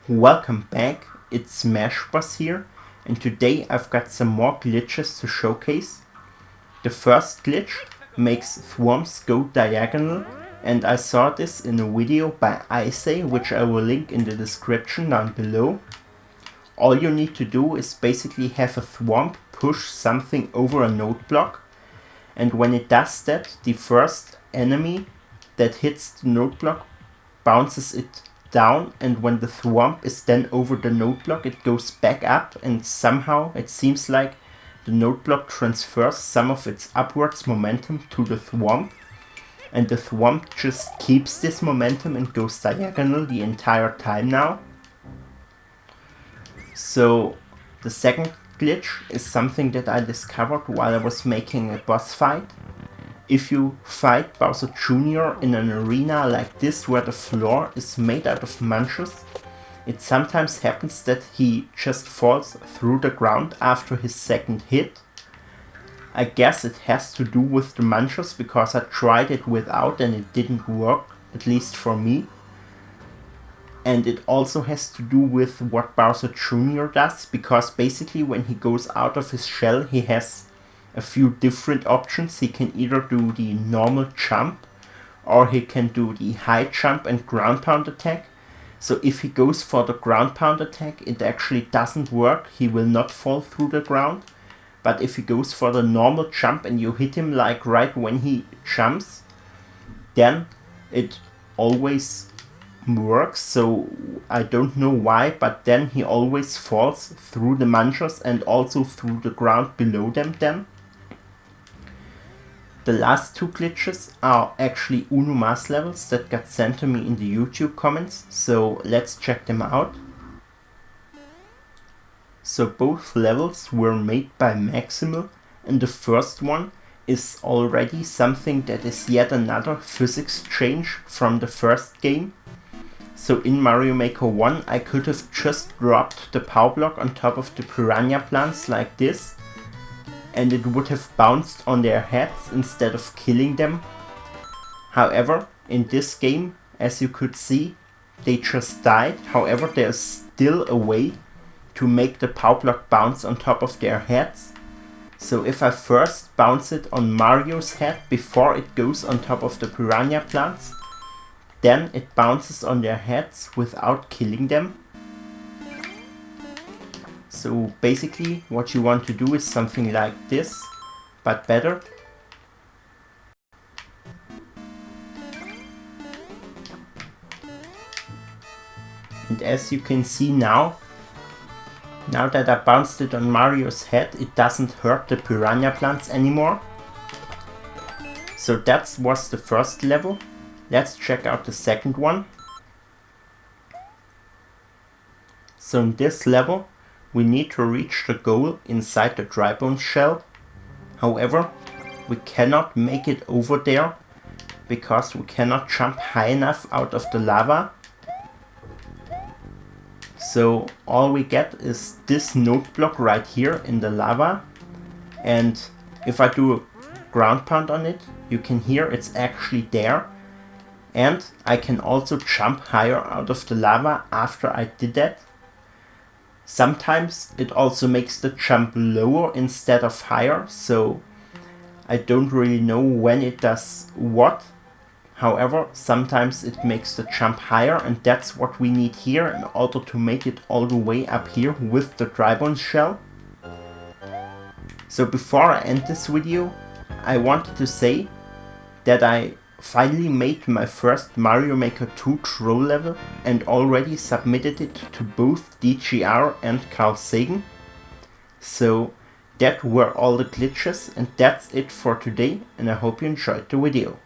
Welcome back, it's Smashboss here, and today I've got some more glitches to showcase. The first glitch makes thworms go diagonal, and I saw this in a video by Icay, which I will link in the description down below. All you need to do is basically have a thworm push something over a node block, and when it does that, the first enemy that hits the node block bounces it down, and when the thworm is then over the node block, it goes back up, and somehow it seems like the node block transfers some of its upwards momentum to the thworm, and the thworm just keeps this momentum and goes diagonal the entire time now. So the second glitch is something that I discovered while I was making a boss fight. If you fight Bowser Jr. in an arena like this where the floor is made out of munches, it sometimes happens that he just falls through the ground after his second hit. I guess it has to do with the munches because I tried it without and it didn't work, at least for me. And it also has to do with what Bowser Jr. does, because basically when he goes out of his shell he has a few different options. He can either do the normal jump, or he can do the high jump and ground pound attack. So if he goes for the ground pound attack, it actually doesn't work, he will not fall through the ground. But if he goes for the normal jump and you hit him like right when he jumps, then it always works. So I don't know why, but then he always falls through the munches and also through the ground below them then. The last two glitches are actually Uno Mas levels that got sent to me in the YouTube comments, so let's check them out. So both levels were made by Maximal, and the first one is already something that is yet another physics change from the first game. So in Mario Maker 1 I could have just dropped the power block on top of the piranha plants like this, and it would have bounced on their heads instead of killing them. However, in this game, as you could see, they just died. However, there's still a way to make the power block bounce on top of their heads. So if I first bounce it on Mario's head before it goes on top of the piranha plants, then it bounces on their heads without killing them. So basically what you want to do is something like this, but better. And as you can see now that I bounced it on Mario's head, it doesn't hurt the piranha plants anymore. So that was the first level. Let's check out the second one. So in this level we need to reach the goal inside the dry bones shell. However, we cannot make it over there because we cannot jump high enough out of the lava. So all we get is this node block right here in the lava, and if I do a ground pound on it, you can hear it's actually there. And I can also jump higher out of the lava after I did that. Sometimes it also makes the jump lower instead of higher, so I don't really know when it does what. However, sometimes it makes the jump higher, and that's what we need here in order to make it all the way up here with the dry bones shell. So before I end this video, I wanted to say that I finally made my first Mario Maker 2 troll level and already submitted it to both DGR and Carl Sagan. So that were all the glitches, and that's it for today, and I hope you enjoyed the video.